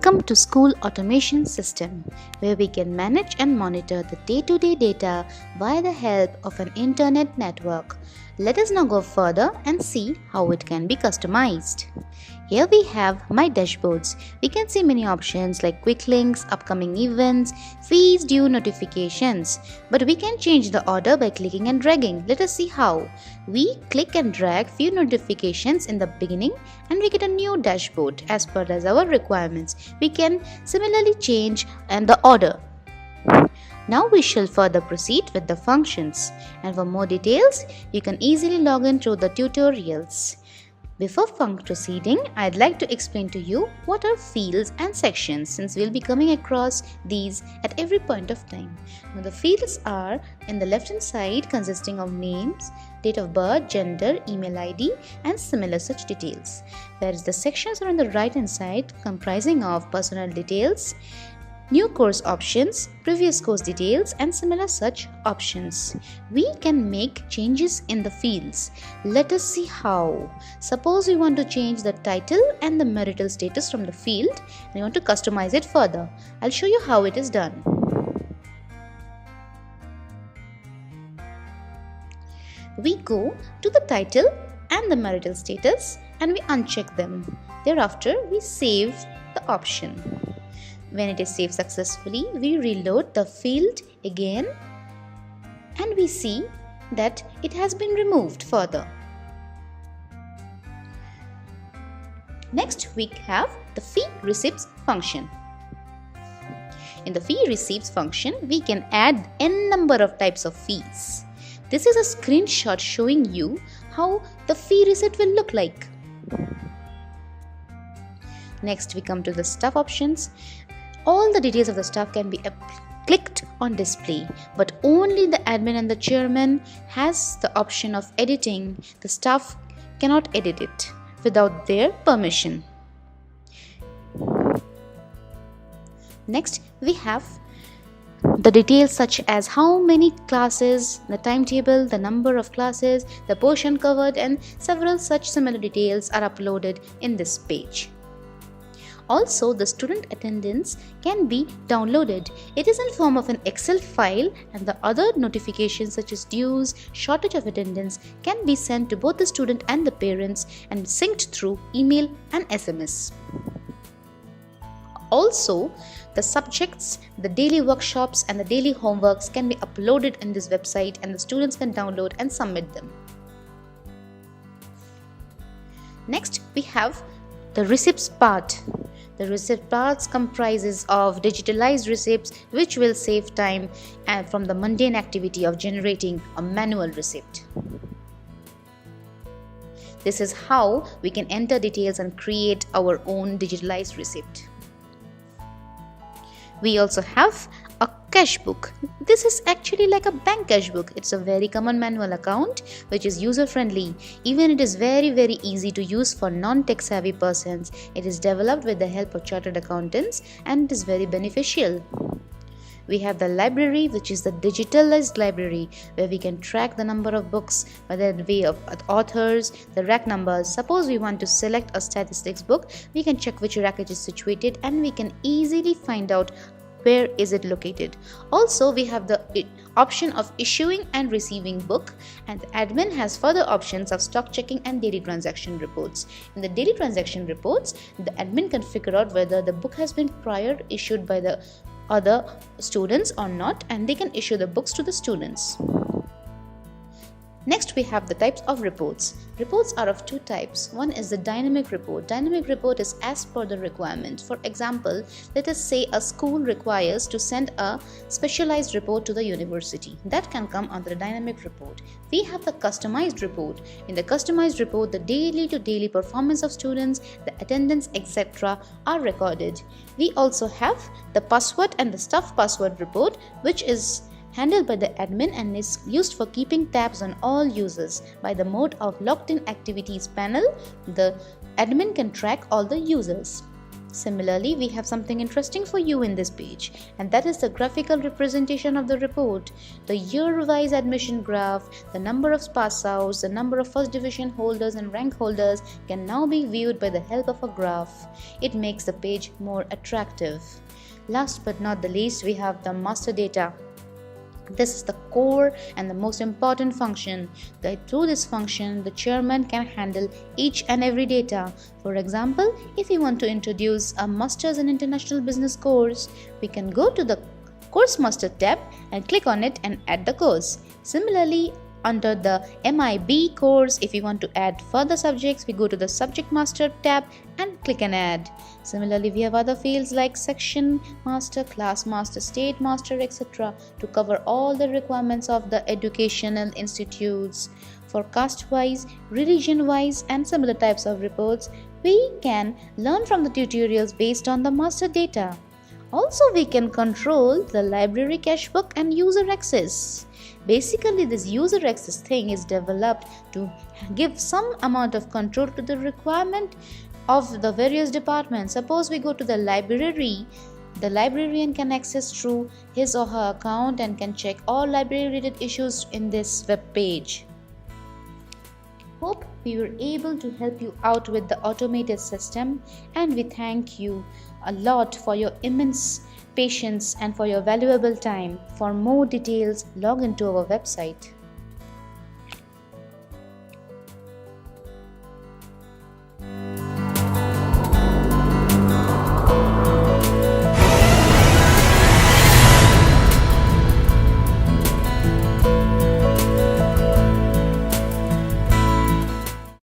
Welcome to School Automation System, where we can manage and monitor the day-to-day data via the help of an internet network. Let us now go further and see how it can be customized. Here we have My Dashboards. We can see many options like quick links, upcoming events, fees due notifications. But we can change the order by clicking and dragging. Let us see how. We click and drag few notifications in the beginning and we get a new dashboard as per our requirements. We can similarly change the order. Now we shall further proceed with the functions, and for more details you can easily log in through the tutorials. Before proceeding, I'd like to explain to you what are fields and sections, since we'll be coming across these at every point of time. Now the fields are in the left hand side, consisting of names, date of birth, gender, email ID and similar such details. Whereas the sections are on the right hand side, comprising of personal details, new course options, previous course details and similar such options. We can make changes in the fields. Let us see how. Suppose we want to change the title and the marital status from the field and we want to customize it further. I'll show you how it is done. We go to the title and the marital status and we uncheck them. Thereafter, we save the option. When it is saved successfully, we reload the field again and we see that it has been removed further. Next, we have the fee receipts function. In the fee receipts function, we can add n number of types of fees. This is a screenshot showing you how the fee receipt will look like. Next, we come to the stuff options. All the details of the stuff can be clicked on display, but only the admin and the chairman has the option of editing. The staff cannot edit it without their permission. Next, we have the details such as how many classes, the timetable, the number of classes, the portion covered and several such similar details are uploaded in this page. Also, the student attendance can be downloaded. It is in form of an Excel file and the other notifications such as dues, shortage of attendance can be sent to both the student and the parents and synced through email and SMS. Also, the subjects, the daily workshops and the daily homeworks can be uploaded in this website and the students can download and submit them. Next, we have the receipts part. The receipt parts comprises of digitalized receipts which will save time and from the mundane activity of generating a manual receipt. This is how we can enter details and create our own digitalized receipt. We also have a cash book. This is actually like a bank cash book. It's a very common manual account which is user friendly. Even it is very easy to use for non-tech savvy persons. It is developed with the help of chartered accountants and it is very beneficial. We have the library, which is the digitalized library where we can track the number of books by the way of authors, the rack numbers. Suppose we want to select a statistics book, we can check which rack it is situated and we can easily find out where is it located. Also, we have the option of issuing and receiving book, and the admin has further options of stock checking and daily transaction reports. In the daily transaction reports, the admin can figure out whether the book has been prior issued by the other students or not, and they can issue the books to the students. Next, we have the types of reports. Reports are of two types. One is the dynamic report. Dynamic report is as per the requirement. For example, let us say a school requires to send a specialized report to the university. That can come under the dynamic report. We have the customized report. In the customized report, the daily to daily performance of students, the attendance, etc. are recorded. We also have the password and the stuff password report, which is handled by the admin and is used for keeping tabs on all users. By the mode of logged in activities panel, the admin can track all the users. Similarly, we have something interesting for you in this page, and that is the graphical representation of the report. The year-wise admission graph, the number of pass outs, the number of first division holders and rank holders can now be viewed by the help of a graph. It makes the page more attractive. Last but not the least, we have the master data. This is the core and the most important function. Through this function, the chairman can handle each and every data. For example, if we want to introduce a Masters in International Business course, we can go to the Course Master tab and click on it and add the course. Similarly, under the MIB course, if we want to add further subjects, we go to the Subject Master tab and click and add. Similarly, we have other fields like Section Master, Class Master, State Master, etc. to cover all the requirements of the educational institutes. For caste-wise, religion-wise and similar types of reports, we can learn from the tutorials based on the master data. Also, we can control the library cache book and user access. Basically, this user access thing is developed to give some amount of control to the requirement of the various departments. Suppose we go to the library, the librarian can access through his or her account and can check all library related issues in this web page. Hope we were able to help you out with the automated system, and we thank you a lot for your immense patience and for your valuable time. For more details, log into our website.